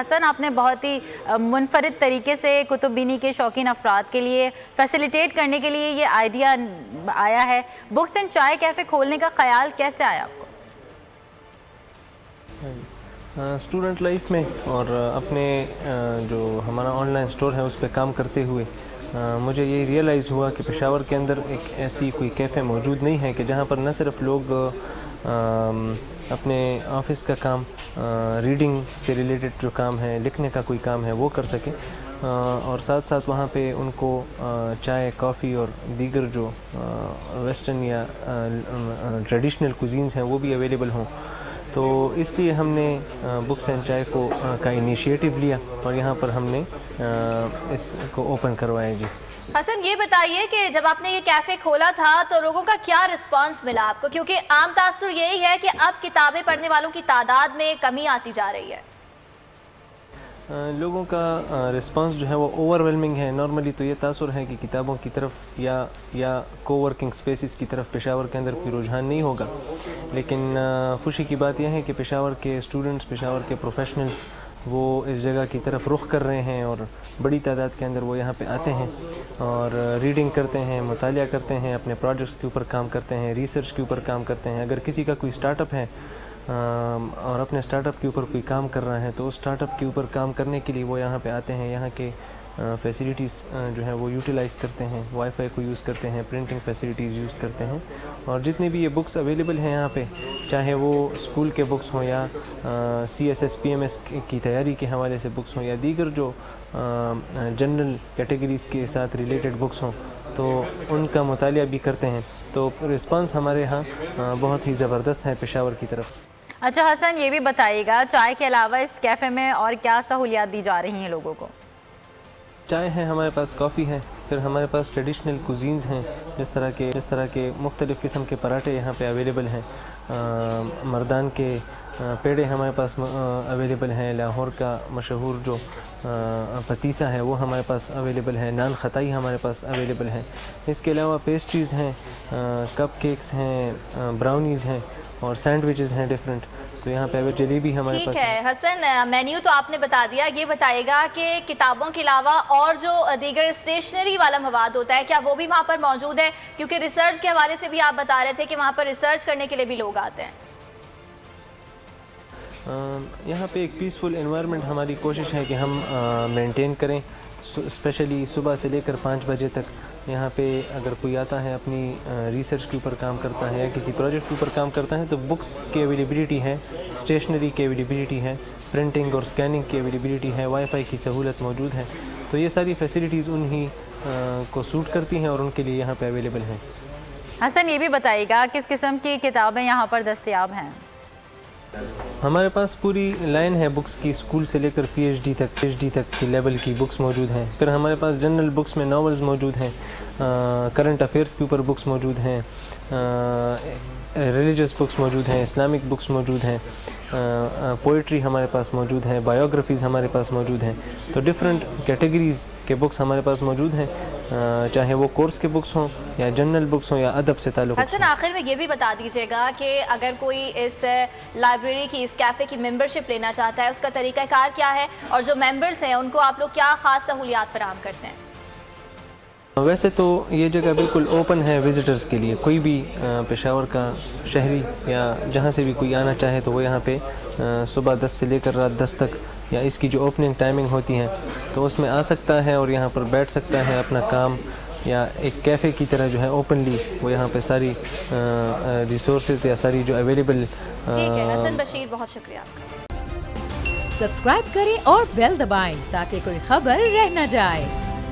حسن، آپ نے بہت ہی منفرد طریقے سے کتب بینی کے شوقین افراد کے لیے فیسیلیٹیٹ کرنے کے لیے یہ آئیڈیا آیا ہے۔ بکس اینڈ چائے کیفے کھولنے کا خیال کیسے آیا آپ کو؟ اسٹوڈنٹ لائف میں اور اپنے جو ہمارا آن لائن اسٹور ہے اس پہ کام کرتے ہوئے مجھے یہ ریئلائز ہوا کہ پشاور کے اندر ایک ایسی کوئی کیفے موجود نہیں ہے کہ جہاں پر نہ صرف لوگ اپنے آفس کا کام، ریڈنگ سے ریلیٹڈ جو کام ہے، لکھنے کا کوئی کام ہے وہ کر سکیں، اور ساتھ ساتھ وہاں پہ ان کو چائے، کافی اور دیگر جو ویسٹرن یا ٹریڈیشنل کوزینز ہیں وہ بھی اویلیبل ہوں۔ تو اس لیے ہم نے بکس اینڈ چائے کا انیشیٹو لیا اور یہاں پر ہم نے اس کو اوپن کروایا۔ جی حسن، یہ بتائیے کہ جب آپ نے یہ کیفے کھولا تھا تو لوگوں کا کیا رسپانس ملا آپ کو؟ کیونکہ عام تاثر یہی ہے کہ اب کتابیں پڑھنے والوں کی تعداد میں کمی آتی جا رہی ہے۔ لوگوں کا رسپانس جو ہے وہ اوور ویلمنگ ہے۔ نارملی تو یہ تاثر ہے کہ کتابوں کی طرف یا کو ورکنگ سپیسز کی طرف پشاور کے اندر کوئی رجحان نہیں ہوگا، لیکن خوشی کی بات یہ ہے کہ پشاور کے اسٹوڈنٹس، پشاور کے پروفیشنلز وہ اس جگہ کی طرف رخ کر رہے ہیں اور بڑی تعداد کے اندر وہ یہاں پہ آتے ہیں اور ریڈنگ کرتے ہیں، مطالعہ کرتے ہیں، اپنے پروجیکٹس کے اوپر کام کرتے ہیں، ریسرچ کے اوپر کام کرتے ہیں۔ اگر کسی کا کوئی اسٹارٹ اپ ہے اور اپنے اسٹارٹ اپ کے اوپر کوئی کام کر رہا ہے تو اس اسٹارٹ اپ کے اوپر کام کرنے کے لیے وہ یہاں پہ آتے ہیں، یہاں کے فیسیلیٹیز جو ہے وہ یوٹیلائز کرتے ہیں، وائی فائی کو یوز کرتے ہیں، پرنٹنگ فیسیلیٹیز یوز کرتے ہیں، اور جتنی بھی یہ بکس اویلیبل ہیں یہاں پہ، چاہے وہ اسکول کے بکس ہوں یا CSS PMS کی تیاری کے حوالے سے بکس ہوں یا دیگر جو جنرل کیٹیگریز کے ساتھ ریلیٹڈ بکس ہوں، تو ان کا مطالعہ بھی کرتے ہیں۔ تو رسپانس ہمارے ہاں بہت ہی زبردست ہے پشاور کی طرف۔ اچھا حسن، یہ بھی بتائیے گا چائے کے علاوہ اس کیفے میں اور کیا سہولیات دی جا رہی ہیں لوگوں کو؟ چائے ہے ہمارے پاس، کافی ہے، پھر ہمارے پاس ٹریڈیشنل کوزینز ہیں، جس طرح کے مختلف قسم کے پراٹھے یہاں پہ اویلیبل ہیں، مردان کے پیڑے ہمارے پاس اویلیبل ہیں، لاہور کا مشہور جو پتیسا ہے وہ ہمارے پاس اویلیبل ہے، نان خطائی ہمارے پاس اویلیبل ہے۔ اس کے علاوہ پیسٹریز ہیں، کپ کیکس ہیں، براؤنیز ہیں اور سینڈوچز ہیں ڈفرینٹ۔ تو یہاں پہ جلیبی ہمارے پاس۔ ٹھیک ہے حسن، مینیو تو آپ نے بتا دیا، یہ بتائے گا کہ کتابوں کے علاوہ اور جو دیگر اسٹیشنری والا مواد ہوتا ہے کیا وہ بھی وہاں پر موجود ہے؟ کیونکہ ریسرچ کے حوالے سے بھی آپ بتا رہے تھے کہ وہاں پر ریسرچ کرنے کے لیے بھی لوگ آتے ہیں۔ یہاں پہ ایک پیسفل انوائرمنٹ ہماری کوشش ہے کہ ہم مینٹین کریں، اسپیشلی صبح سے لے کر 5 بجے تک یہاں پہ اگر کوئی آتا ہے اپنی ریسرچ کے اوپر کام کرتا ہے یا کسی پروجیکٹ کے اوپر کام کرتا ہے تو بکس کی اویلیبلٹی ہے، اسٹیشنری کی اویلیبلٹی ہے، پرنٹنگ اور اسکیننگ کی اویلیبلٹی ہے، وائی فائی کی سہولت موجود ہے۔ تو یہ ساری فیسیلیٹیز انہی کو سوٹ کرتی ہیں اور ان کے لیے یہاں پہ اویلیبل ہیں۔ حسن، یہ بھی بتائیے گا کس قسم کی کتابیں یہاں پر دستیاب ہیں؟ ہمارے پاس پوری لائن ہے بکس کی، اسکول سے لے کر PhD تک کی لیول کی بکس موجود ہیں۔ پھر ہمارے پاس جنرل بکس میں ناولز موجود ہیں، کرنٹ افیئرس کے اوپر بکس موجود ہیں، ریلیجس بکس موجود ہیں، اسلامک بکس موجود ہیں، پوئٹری ہمارے پاس موجود ہے، بایوگرافیز ہمارے پاس موجود ہیں۔ تو ڈفرینٹ کیٹیگریز کے بکس ہمارے پاس موجود ہیں، چاہے وہ کورس کے بکس ہوں یا جنرل بکس ہوں یا ادب سے تعلق۔ حسن، آخر میں یہ بھی بتا دیجیے گا کہ اگر کوئی اس لائبریری کی، اس کیفے کی ممبرشپ لینا چاہتا ہے، اس کا طریقہ کار کیا ہے اور جو ممبرز ہیں ان کو آپ لوگ کیا خاص سہولیات فراہم کرتے ہیں؟ ویسے تو یہ جگہ بالکل اوپن ہے وزٹرز کے لیے، کوئی بھی پشاور کا شہری یا جہاں سے بھی کوئی آنا چاہے تو وہ یہاں پہ صبح 10 سے لے کر رات 10 تک یا اس کی جو اوپننگ ٹائمنگ ہوتی ہے تو اس میں آ سکتا ہے اور یہاں پر بیٹھ سکتا ہے، اپنا کام یا ایک کیفے کی طرح جو ہے اوپنلی وہ یہاں پہ ساری ریسورسز یا ساری جو اویلیبل۔ ٹھیک ہے حسن بشیر، بہت شکریہ آپ کا۔ سبسکرائب کریں اور بیل دبائیں تاکہ کوئی خبر رہ نہ جائے۔